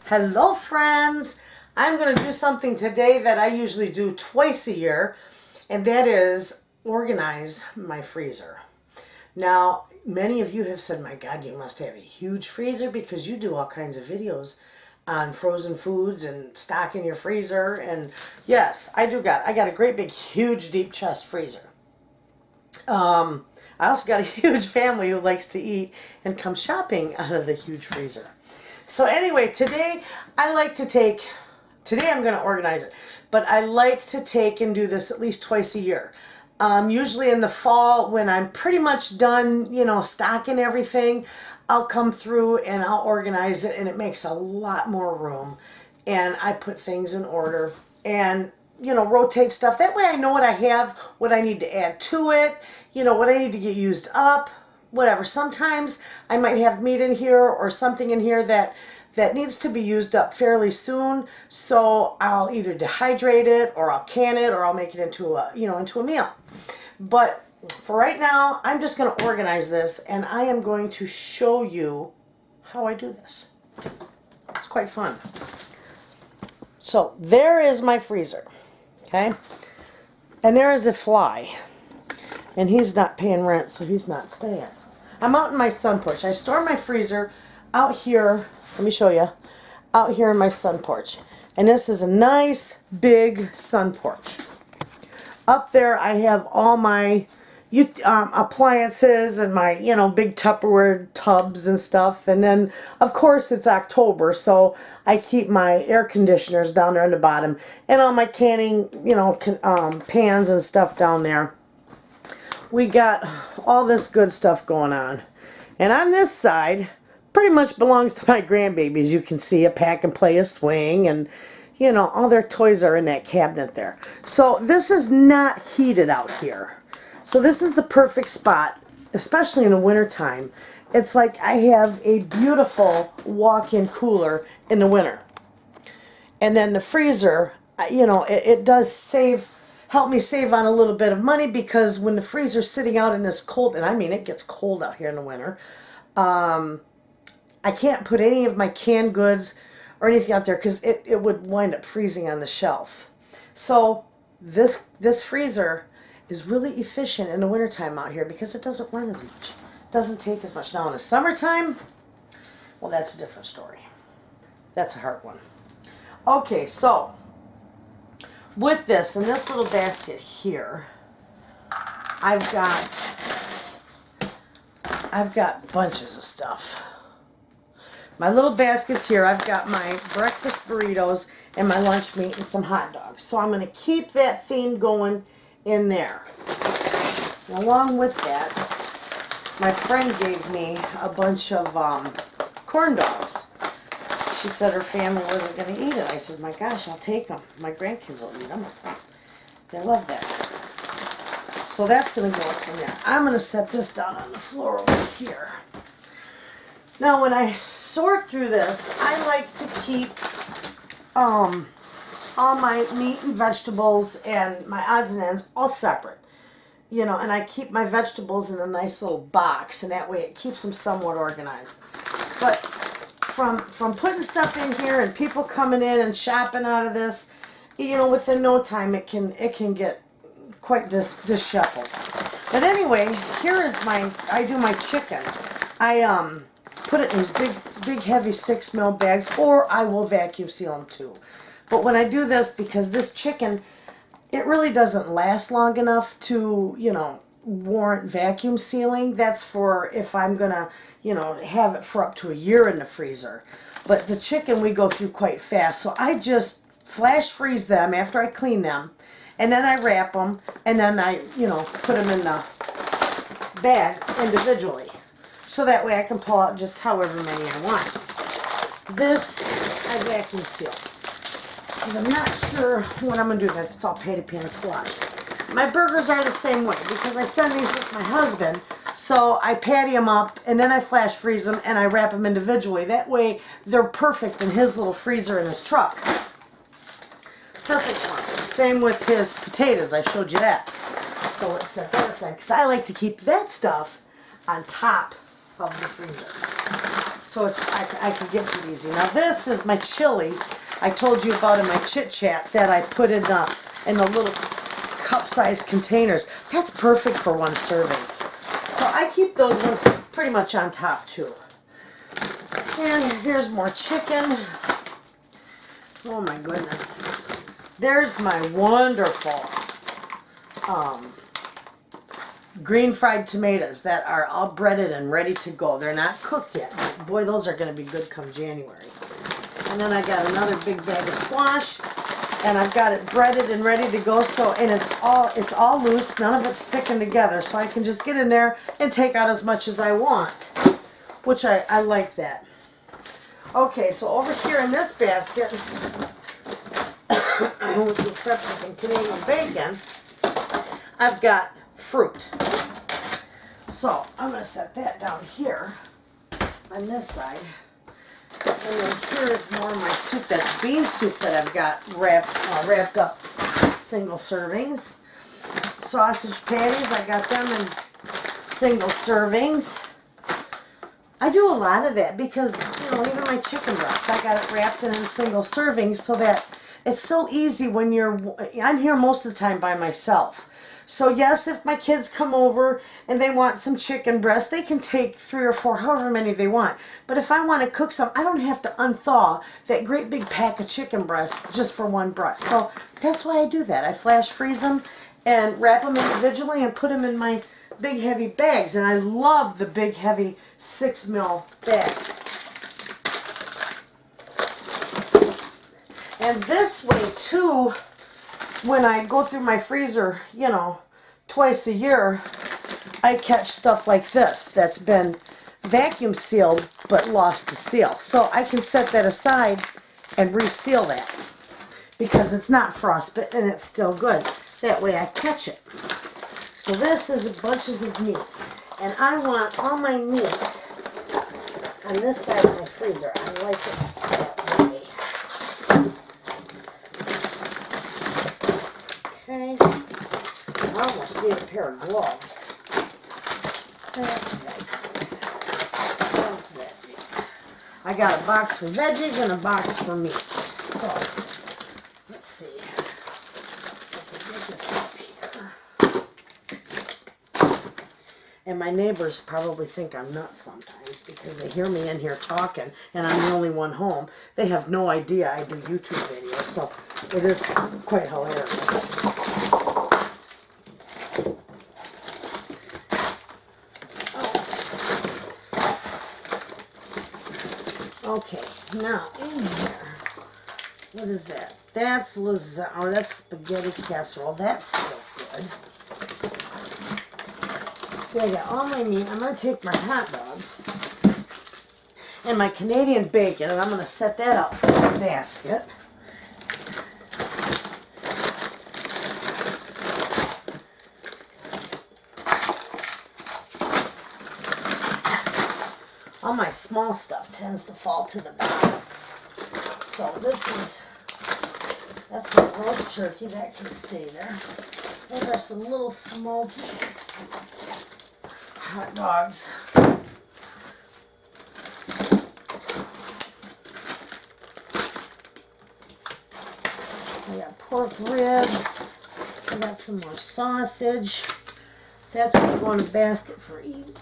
Hello friends! I'm going to do something today that I usually do twice a year, and that is organize my freezer. Now, many of you have said, my God, you must have a huge freezer because you do all kinds of videos on frozen foods and stocking your freezer. And yes, I got a great big huge deep chest freezer. I also got a huge family who likes to eat and come shopping out of the huge freezer. So anyway, today I'm going to organize it, but I like to take and do this at least twice a year. Usually in the fall when I'm pretty much done, stocking everything, I'll come through and I'll organize it, and it makes a lot more room. And I put things in order and, rotate stuff. That way I know what I have, what I need to add to it, what I need to get used up, whatever. Sometimes I might have meat in here or something in here that needs to be used up fairly soon, so I'll either dehydrate it or I'll can it or I'll make it into a meal. But for right now, I'm just going to organize this, and I am going to show you how I do this. It's quite fun. So there is my freezer, okay? And there is a fly, and he's not paying rent, so he's not staying. I'm out in my sun porch. I store my freezer out here. Let me show you. Out here in my sun porch. And this is a nice big sun porch. Up there I have all my appliances and my, big Tupperware tubs and stuff. And then, of course, it's October, so I keep my air conditioners down there on the bottom. And all my canning, pans and stuff down there. We got all this good stuff going on. And on this side, pretty much belongs to my grandbabies. You can see a pack and play, a swing, and all their toys are in that cabinet there. So this is not heated out here. So this is the perfect spot, especially in the wintertime. It's like I have a beautiful walk-in cooler in the winter. And then the freezer, it does help me save on a little bit of money, because when the freezer's sitting out in this cold, and I mean it gets cold out here in the winter, I can't put any of my canned goods or anything out there because it would wind up freezing on the shelf. So this freezer is really efficient in the wintertime out here because it doesn't run as much. It doesn't take as much. Now in the summertime, well, that's a different story. That's a hard one. Okay, so with this, in this little basket here, I've got bunches of stuff. My little baskets here, I've got my breakfast burritos and my lunch meat and some hot dogs. So I'm going to keep that theme going in there. And along with that, my friend gave me a bunch of corn dogs. She said her family wasn't going to eat it. I said, my gosh, I'll take them. My grandkids will eat them. They love that. So that's going to go up in there. I'm going to set this down on the floor over here. Now when I sort through this, I like to keep all my meat and vegetables and my odds and ends all separate. And I keep my vegetables in a nice little box, and that way it keeps them somewhat organized. But from putting stuff in here and people coming in and shopping out of this, within no time it can get quite disheveled. But anyway, here is I do my chicken. I put it in these big heavy 6 mil bags, or I will vacuum seal them too. But when I do this, because this chicken, it really doesn't last long enough to, warrant vacuum sealing. That's for if I'm gonna, have it for up to a year in the freezer. But the chicken we go through quite fast, so I just flash freeze them after I clean them, and then I wrap them, and then I, put them in the bag individually. So that way I can pull out just however many I want. This I vacuum seal, because I'm not sure what I'm going to do with it. It's all patty pan squash. My burgers are the same way, because I send these with my husband. So I patty them up, and then I flash freeze them, and I wrap them individually. That way they're perfect in his little freezer in his truck. Perfect one. Same with his potatoes. I showed you that. So let's set that aside, because I like to keep that stuff on top of the freezer. So I can get to it easy. Now this is my chili I told you about in my chit chat that I put in the little cup-sized containers. That's perfect for one serving. So I keep those ones pretty much on top too. And here's more chicken. Oh my goodness. There's my wonderful green fried tomatoes that are all breaded and ready to go. They're not cooked yet. But boy, those are going to be good come January. And then I got another big bag of squash, and I've got it breaded and ready to go. So, and it's all loose. None of it's sticking together. So I can just get in there and take out as much as I want, which I like that. Okay, so over here in this basket, with the exception of some Canadian bacon, I've got fruit. So I'm going to set that down here on this side. And then here is more of my soup. That's bean soup that I've got wrapped up single servings. Sausage patties, I got them in single servings. I do a lot of that because, even my chicken breast, I got it wrapped in single servings so that it's so easy when I'm here most of the time by myself. So yes, if my kids come over and they want some chicken breast, they can take 3 or 4, however many they want. But if I want to cook some, I don't have to unthaw that great big pack of chicken breast just for one breast. So that's why I do that. I flash freeze them and wrap them individually and put them in my big heavy bags. And I love the big heavy 6 mil bags. And this way too, when I go through my freezer, twice a year, I catch stuff like this that's been vacuum sealed but lost the seal. So I can set that aside and reseal that because it's not frostbitten and it's still good. That way I catch it. So this is bunches of meat. And I want all my meat on this side of my freezer. I like it that way. Okay, I almost need a pair of gloves. That's veggies. I got a box for veggies and a box for meat. So, let's see. Get this up here. And my neighbors probably think I'm nuts sometimes because they hear me in here talking and I'm the only one home. They have no idea I do YouTube videos, so it is quite hilarious. Okay, now in here, what is that? That's lasagna, or that's spaghetti casserole. That's still good. See, I got all my meat. I'm going to take my hot dogs and my Canadian bacon, and I'm going to set that out for the basket. All my small stuff tends to fall to the bottom. So that's my roast turkey. That can stay there. Those are some little smokies. Hot dogs. I got pork ribs. I got some more sausage. That's going to go in the basket for eating.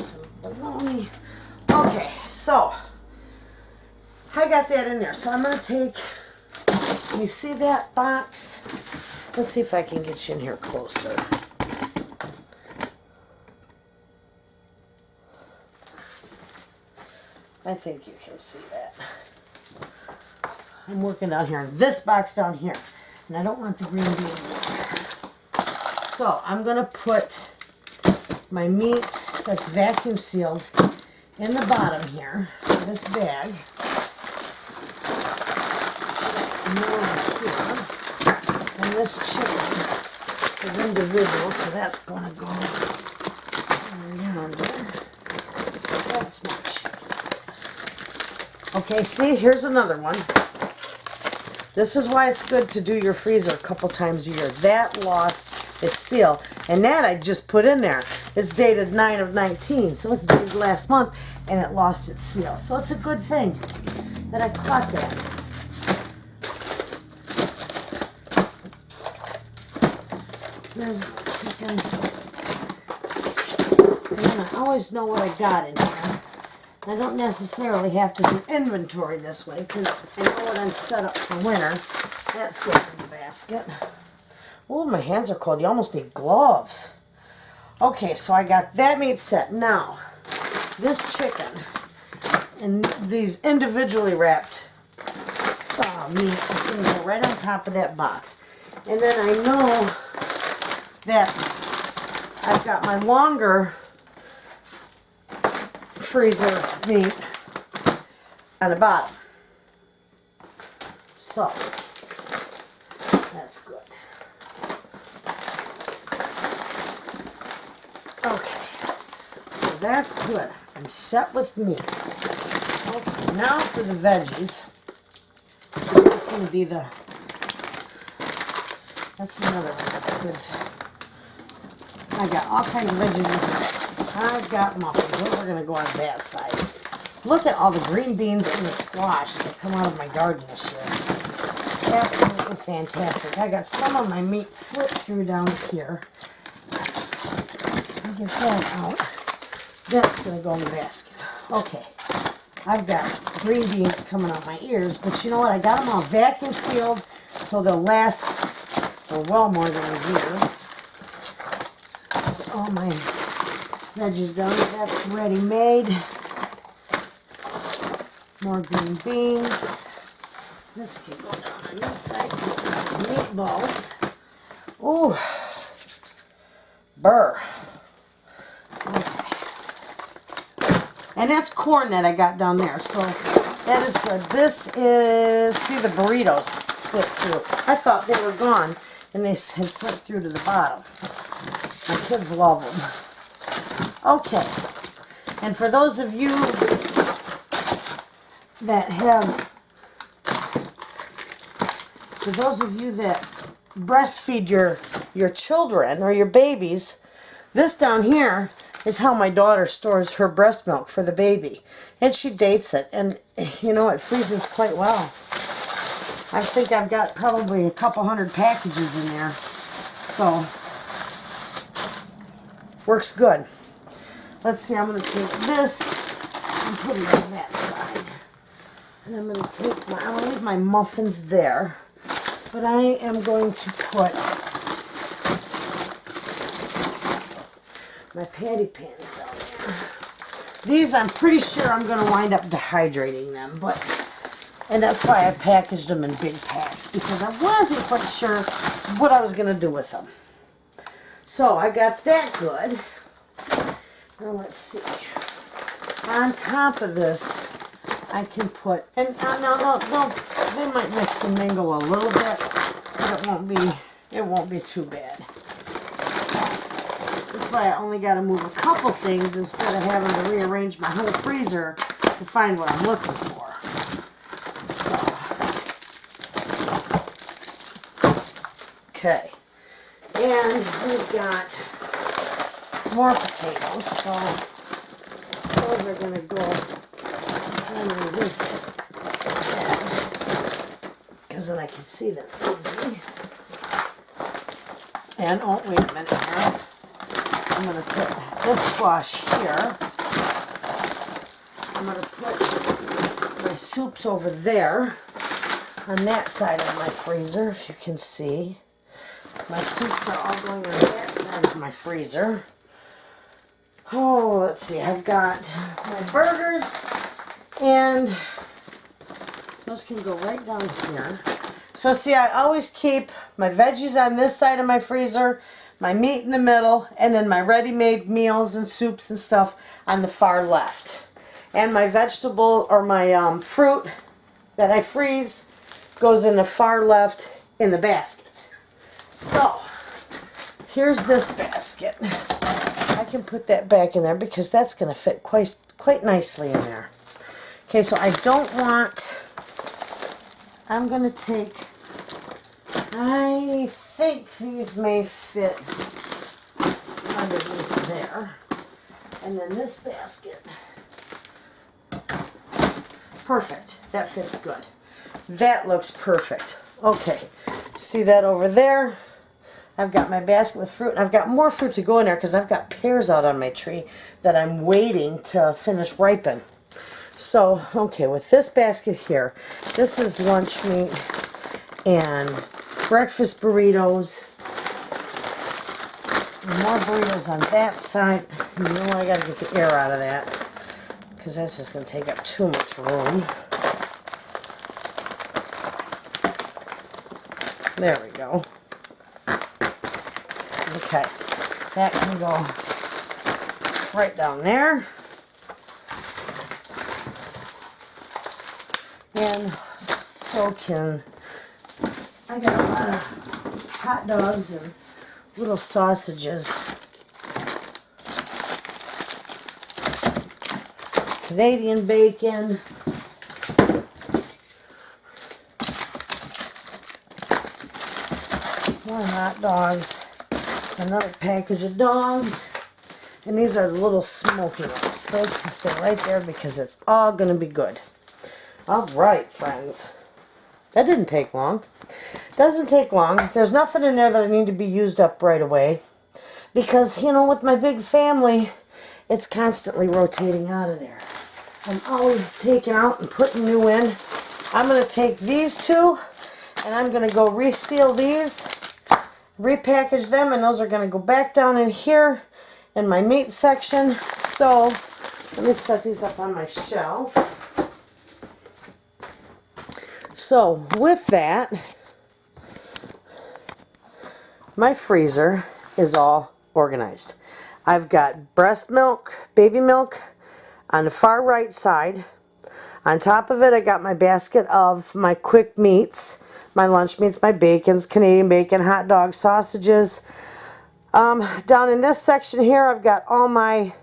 Some bologna. Okay, so I got that in there. So I'm going to take, you see that box? Let's see if I can get you in here closer. I think you can see that. I'm working down here in this box down here. And I don't want the green beans in there. So I'm going to put my meat that's vacuum sealed in the bottom here of this bag. Some more in here. And this chicken is individual, so that's going to go yonder. That's my chicken. Okay, see, here's another one. This is why it's good to do your freezer a couple times a year. That lost its seal. And that I just put in there. It's dated 9 of 19, so it's dated last month. and it lost its seal. So it's a good thing that I caught that. There's my chicken. And then I always know what I got in here. I don't necessarily have to do inventory this way because I know what I'm set up for winter. That's going in the basket. Oh, my hands are cold. You almost need gloves. Okay, so I got that meat set. Now, this chicken and these individually wrapped meat is going to go right on top of that box. And then I know that I've got my longer freezer meat on the bottom. So, that's good. Okay, so that's good. I'm set with meat. Okay, now for the veggies. It's going to be that's another one that's good. I got all kinds of veggies in here. I've got muffins. Those are going to go on that side. Look at all the green beans and the squash that come out of my garden this year. Absolutely fantastic. I got some of my meat slipped through down here. I'll get that out. That's going to go in the basket. Okay. I've got green beans coming out my ears, but you know what? I got them all vacuum sealed so they'll last for well more than a year. Get all my veggies done. That's ready made. More green beans. This can go down on this side because this is meatballs. Ooh. Burr. Okay. And that's corn that I got down there. So that is good. This is, see the burritos slipped through. I thought they were gone and they had slipped through to the bottom. My kids love them. Okay. And for those of you that breastfeed your children or your babies, this down here is how my daughter stores her breast milk for the baby. And she dates it, and you know, it freezes quite well. I think I've got probably a couple hundred packages in there. So, works good. Let's see, I'm going to take this and put it on that side. And I'm going to take I'm going to leave my muffins there. But I am going to put my patty pans down there. These, I'm pretty sure I'm going to wind up dehydrating them, and that's why I packaged them in big packs, because I wasn't quite sure what I was going to do with them. So I got that good. Now let's see. On top of this, I can put, and they might mix and mingle a little bit, but it won't be too bad. That's why I only got to move a couple things instead of having to rearrange my whole freezer to find what I'm looking for. So, okay. And we've got more potatoes, so those are going to go under this edge, because then I can see them easily. And, oh, wait a minute here. I'm going to put this squash here. I'm going to put my soups over there on that side of my freezer, if you can see. My soups are all going on that side of my freezer. Oh, let's see. I've got my burgers, and those can go right down here. So see, I always keep my veggies on this side of my freezer, my meat in the middle, and then my ready-made meals and soups and stuff on the far left. And my vegetable or my fruit that I freeze goes in the far left in the basket. So, here's this basket. I can put that back in there because that's going to fit quite nicely in there. Okay, so I'm going to take, I think these may fit underneath there. And then this basket, Perfect. That fits good. That looks perfect. Okay. See that over there? I've got my basket with fruit. I've got more fruit to go in there because I've got pears out on my tree that I'm waiting to finish ripen. So, okay, with this basket here, this is lunch meat and breakfast burritos. More burritos on that side. You know what? I got to get the air out of that because that's just going to take up too much room. There we go. Okay, that can go right down there. And so can, I got a lot of hot dogs and little sausages. Canadian bacon. More hot dogs. Another package of dogs. And these are the little smoky ones. Those can stay right there because it's all going to be good. Alright, friends. That didn't take long. Doesn't take long. There's nothing in there that I need to be used up right away. Because, you know, with my big family, it's constantly rotating out of there. I'm always taking out and putting new in. I'm going to take these two, and I'm going to go reseal these, repackage them, and those are going to go back down in here in my meat section. So, let me set these up on my shelf. So, with that, my freezer is all organized. I've got breast milk, baby milk on the far right side. On top of it, I got my basket of my quick meats, my lunch meats, my bacons, Canadian bacon, hot dogs, sausages. Down in this section here, I've got all my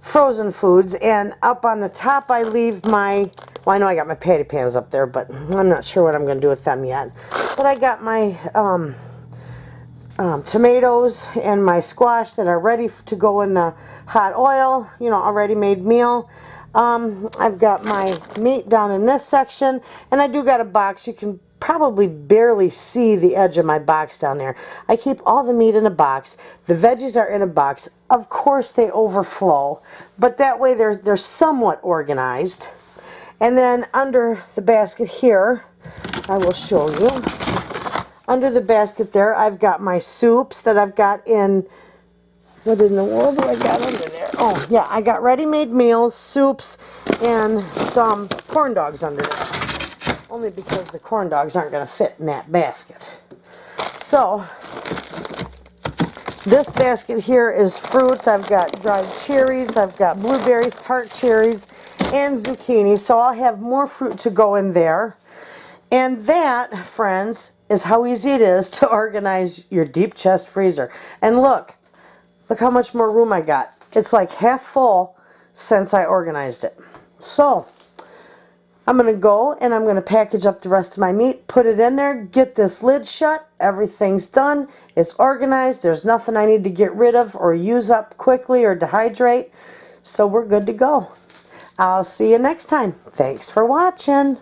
frozen foods, and up on the top I leave my, well, I know I got my patty pans up there, but I'm not sure what I'm going to do with them yet. But I got my tomatoes and my squash that are ready to go in the hot oil, you know, already made meal. I've got my meat down in this section, and I do got a box. You can probably barely see the edge of my box down there. I keep all the meat in a box. The veggies are in a box. Of course they overflow, but that way they're somewhat organized. And then under the basket here, I will show you. Under the basket there, I've got my soups that I've got in, what in the world do I got under there? Oh, yeah, I got ready-made meals, soups, and some corn dogs under there. Only because the corn dogs aren't going to fit in that basket. So, this basket here is fruit. I've got dried cherries, I've got blueberries, tart cherries, and zucchini. So I'll have more fruit to go in there. And that, friends, is how easy it is to organize your deep chest freezer. And look how much more room I got. It's like half full since I organized it. So, I'm going to go and I'm going to package up the rest of my meat, put it in there, get this lid shut. Everything's done. It's organized. There's nothing I need to get rid of or use up quickly or dehydrate. So we're good to go. I'll see you next time. Thanks for watching.